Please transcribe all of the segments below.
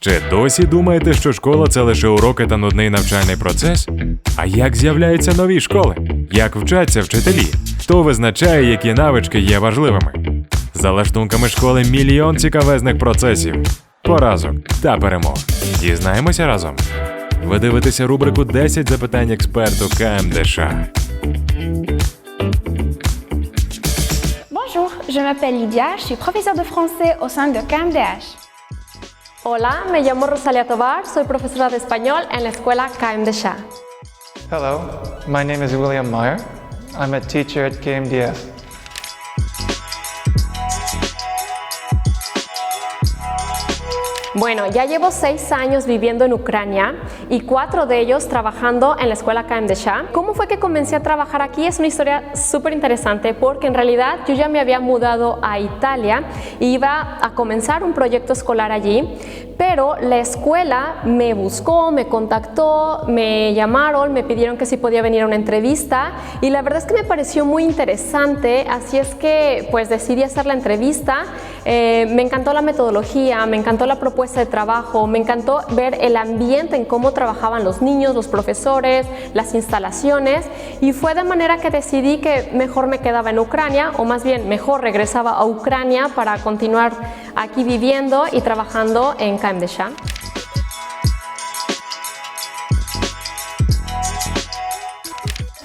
Ще досі думаєте, що школа – це лише уроки та нудний навчальний процес? А як з'являються нові школи? Як вчаться вчителі? Хто визначає, які навички є важливими? За лаштунками школи мільйон цікавезних процесів, поразок та перемог. Дізнаємося разом. Ви дивитеся рубрику «10 запитань експерту КМДШ». Bonjour, je m'appelle Lydia, je suis professeure de français au sein de KMDH. Hola, me llamo Rosalia Tovar, soy profesora de español en la escuela KMDH. Hello, my name is William Meyer. I'm a teacher at KMDF. Bueno, ya llevo 6 años viviendo en Ucrania y 4 de ellos trabajando en la escuela KMDH. ¿Cómo fue que comencé a trabajar aquí? Es una historia súper interesante porque en realidad yo ya me había mudado a Italia y iba a comenzar un proyecto escolar allí, pero la escuela me buscó, me contactó, me llamaron, me pidieron que si podía venir a una entrevista y la verdad es que me pareció muy interesante, así es que pues decidí hacer la entrevista. Me encantó la metodología, me encantó la propuesta de trabajo, me encantó ver el ambiente en cómo trabajaban los niños, los profesores, las instalaciones y fue de manera que decidí que mejor me quedaba en Ucrania o más bien mejor regresaba a Ucrania para continuar aquí viviendo y trabajando en KMDH.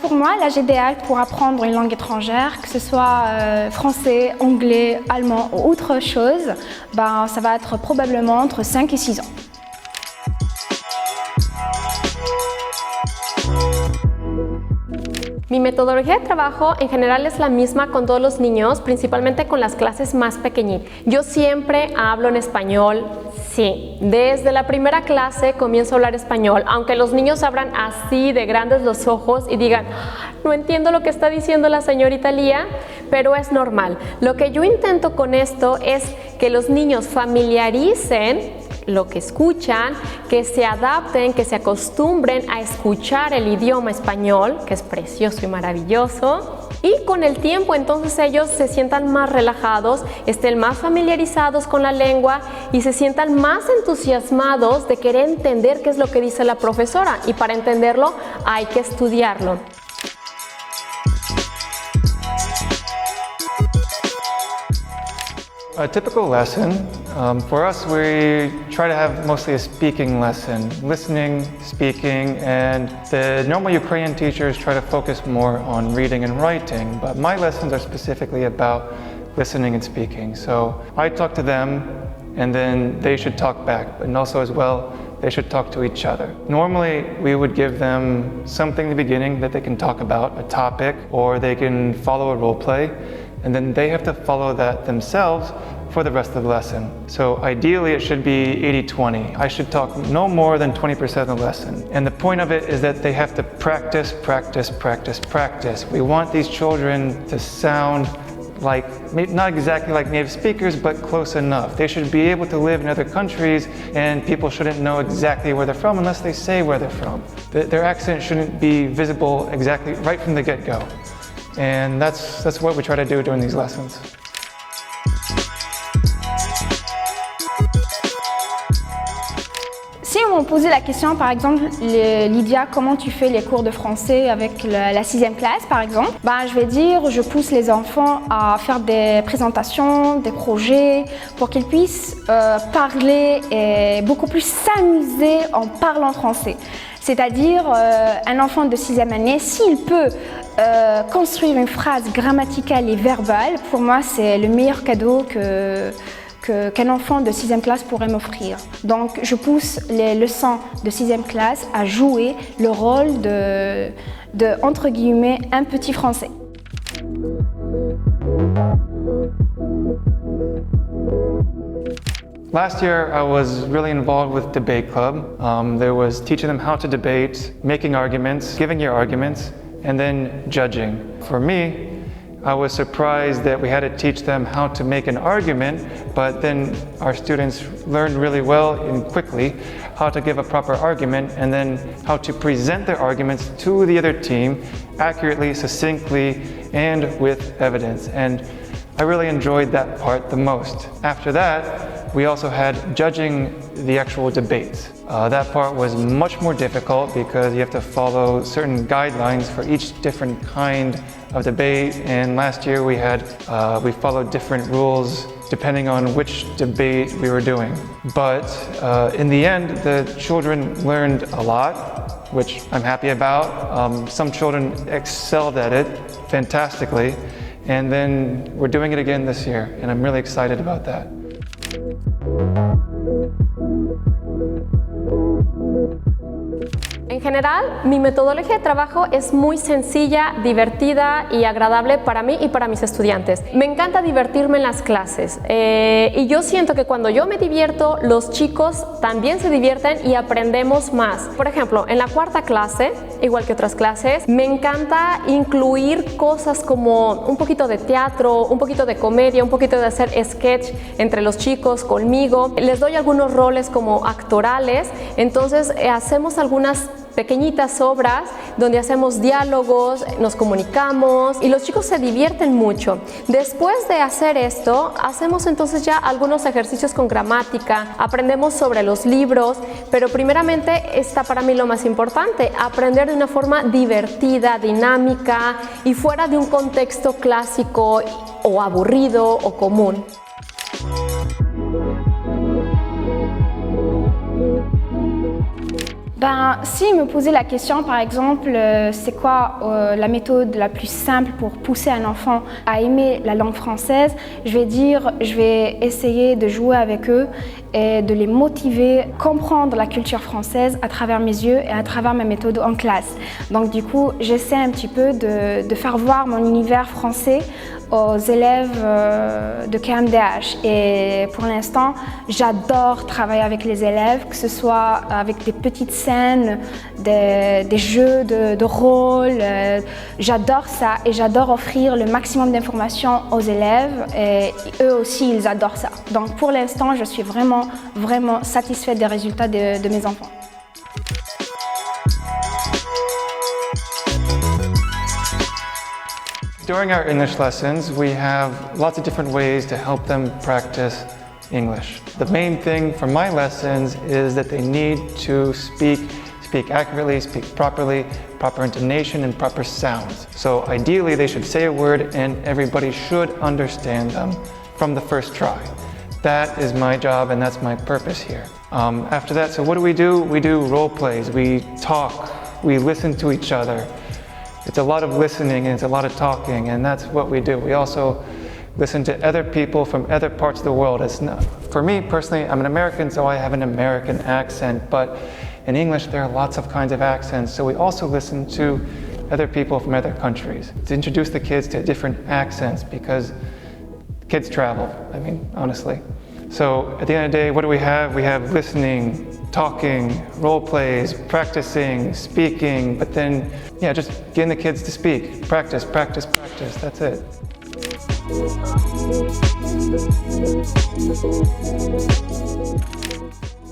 Pour moi, la GDL pour apprendre une langue étrangère, que ce soit français, anglais, allemand ou autre chose, ça va être probablement entre 5 et 6 ans. Mi metodología de trabajo en general es la misma con todos los niños, principalmente con las clases más pequeñitas. Yo siempre hablo en español, sí. Desde la primera clase comienzo a hablar español, aunque los niños abran así de grandes los ojos y digan, no entiendo lo que está diciendo la señorita Lía, pero es normal. Lo que yo intento con esto es que los niños familiaricen lo que escuchan, que se adapten, que se acostumbren a escuchar el idioma español, que es precioso y maravilloso. Y con el tiempo entonces ellos se sientan más relajados, estén más familiarizados con la lengua y se sientan más entusiasmados de querer entender qué es lo que dice la profesora. Y para entenderlo hay que estudiarlo. A typical lesson, for us, we try to have mostly a speaking lesson, listening, speaking, and the normal Ukrainian teachers try to focus more on reading and writing, but my lessons are specifically about listening and speaking. So I talk to them, and then they should talk back, and also as well, they should talk to each other. Normally, we would give them something in the beginning that they can talk about, a topic, or they can follow a role play, and then they have to follow that themselves for the rest of the lesson. So ideally it should be 80-20. I should talk no more than 20% of the lesson. And the point of it is that they have to practice, practice, practice, practice. We want these children to sound like, not exactly like native speakers, but close enough. They should be able to live in other countries and people shouldn't know exactly where they're from unless they say where they're from. Their accent shouldn't be visible exactly right from the get-go. And that's what we try to do during these lessons. Si on me posait la question, par exemple, Lydia, comment tu fais les cours de français avec la 6e classe, par exemple, je vais dire, je pousse les enfants à faire des présentations, des projets, pour qu'ils puissent parler et beaucoup plus s'amuser en parlant français. C'est-à-dire, un enfant de 6e année, s'il peut construire une phrase grammaticale et verbale, pour moi, c'est le meilleur cadeau qu'un enfant de 6e classe pourrait m'offrir. Donc, je pousse les leçons de 6e classe à jouer le rôle de entre guillemets, un petit français. Last year, I was really involved with Debate Club. There was teaching them how to debate, making arguments, giving your arguments, and then judging. For me, I was surprised that we had to teach them how to make an argument, but then our students learned really well and quickly how to give a proper argument and then how to present their arguments to the other team accurately, succinctly, and with evidence. And I really enjoyed that part the most. After that, we also had judging the actual debates. That part was much more difficult because you have to follow certain guidelines for each different kind of debate. And last year we followed different rules depending on which debate we were doing. But in the end, the children learned a lot, which I'm happy about. Some children excelled at it fantastically. And then we're doing it again this year, and I'm really excited about that. En general, mi metodología de trabajo es muy sencilla, divertida y agradable para mí y para mis estudiantes. Me encanta divertirme en las clases y yo siento que cuando yo me divierto, los chicos también se divierten y aprendemos más. Por ejemplo, en la cuarta clase, igual que otras clases, me encanta incluir cosas como un poquito de teatro, un poquito de comedia, un poquito de hacer sketch entre los chicos, conmigo. Les doy algunos roles como actorales, entonces hacemos algunas pequeñitas obras donde hacemos diálogos, nos comunicamos y los chicos se divierten mucho. Después de hacer esto, hacemos entonces ya algunos ejercicios con gramática, aprendemos sobre los libros, pero primeramente está para mí lo más importante, aprender de una forma divertida, dinámica y fuera de un contexto clásico o aburrido o común. Ben, si me posait la question, par exemple, c'est quoi la méthode la plus simple pour pousser un enfant à aimer la langue française, je vais dire, je vais essayer de jouer avec eux et de les motiver à comprendre la culture française à travers mes yeux et à travers ma méthode en classe. Donc du coup, j'essaie un petit peu de faire voir mon univers français aux élèves de KMDH. Et pour l'instant, j'adore travailler avec les élèves, que ce soit avec des petites scènes, des jeux de rôle. J'adore ça et j'adore offrir le maximum d'informations aux élèves et eux aussi, ils adorent ça. Donc pour l'instant, je suis vraiment satisfaite des résultats de mes enfants. During our English lessons, we have lots of different ways to help them practice English. The main thing for my lessons is that they need to speak accurately, speak properly, proper intonation and proper sounds. So ideally they should say a word and everybody should understand them from the first try. That is my job and that's my purpose here. After that, so what do? We do role plays, we talk, we listen to each other. It's a lot of listening and it's a lot of talking, and that's what we do. We also listen to other people from other parts of the world. For me personally, I'm an American, so I have an American accent, but in English there are lots of kinds of accents, so we also listen to other people from other countries to introduce the kids to different accents because kids travel, I mean, honestly. So at the end of the day, what do we have? We have listening, talking, role plays, practicing, speaking, but then, yeah, just getting the kids to speak. Practice, practice, practice, that's it.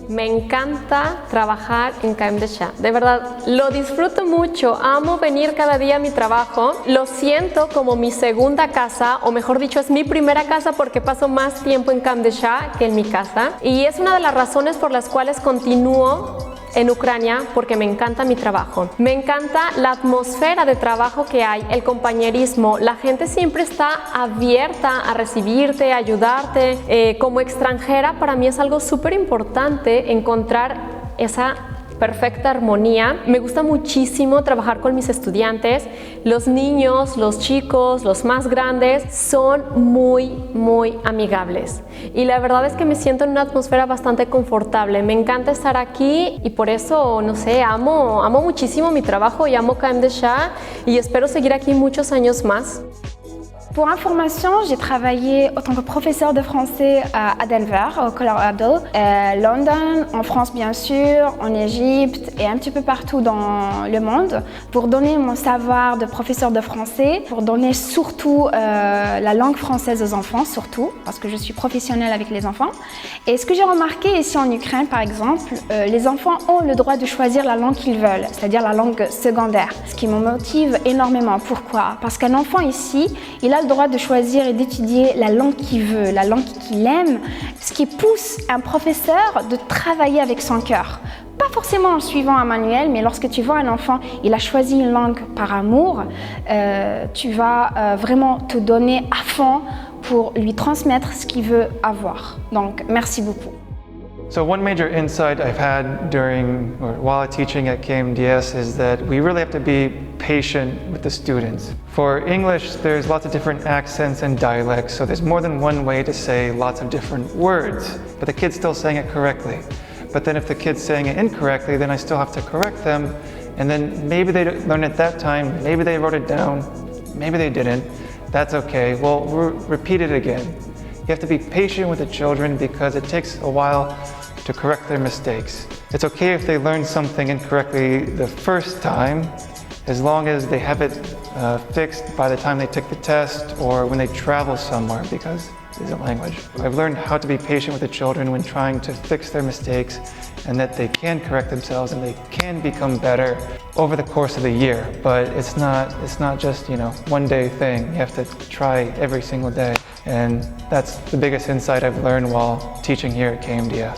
Me encanta trabajar en KMDSHA, de verdad, lo disfruto mucho, amo venir cada día a mi trabajo, lo siento como mi segunda casa, o mejor dicho, es mi primera casa porque paso más tiempo en KMDSHA que en mi casa, y es una de las razones por las cuales continúo en Ucrania porque me encanta mi trabajo. Me encanta la atmósfera de trabajo que hay, el compañerismo. La gente siempre está abierta a recibirte, a ayudarte. Como extranjera, para mí es algo súper importante encontrar esa perfecta armonía. Me gusta muchísimo trabajar con mis estudiantes. Los niños, los chicos, los más grandes son muy amigables. Y la verdad es que me siento en una atmósfera bastante confortable. Me encanta estar aquí y por eso, no sé, amo muchísimo mi trabajo y amo KMDSHA y espero seguir aquí muchos años más. Pour information, j'ai travaillé en tant que professeur de français à Denver, au Colorado, London, en France bien sûr, en Égypte et un petit peu partout dans le monde pour donner mon savoir de professeur de français, pour donner surtout la langue française aux enfants, surtout, parce que je suis professionnelle avec les enfants. Et ce que j'ai remarqué ici en Ukraine, par exemple, les enfants ont le droit de choisir la langue qu'ils veulent, c'est-à-dire la langue secondaire, ce qui me motive énormément. Pourquoi? Parce qu'un enfant ici, il a le droit de choisir et d'étudier la langue qu'il veut, la langue qu'il aime, ce qui pousse un professeur de travailler avec son cœur. Pas forcément en suivant un manuel, mais lorsque tu vois un enfant, il a choisi une langue par amour, tu vas vraiment te donner à fond pour lui transmettre ce qu'il veut avoir. Donc, merci beaucoup. So one major insight I've had during or while teaching at KMDS is that we really have to be patient with the students. For English, there's lots of different accents and dialects, so there's more than one way to say lots of different words, but the kid's still saying it correctly. But then if the kid's saying it incorrectly, then I still have to correct them, and then maybe they learned it that time, maybe they wrote it down, maybe they didn't. That's okay. Well, repeat it again. You have to be patient with the children because it takes a while to correct their mistakes. It's okay if they learn something incorrectly the first time, as long as they have it fixed by the time they take the test or when they travel somewhere, because it's a language. I've learned how to be patient with the children when trying to fix their mistakes, and that they can correct themselves and they can become better over the course of the year. But it's not just, one day thing. You have to try every single day. And that's the biggest insight I've learned while teaching here at KMDS.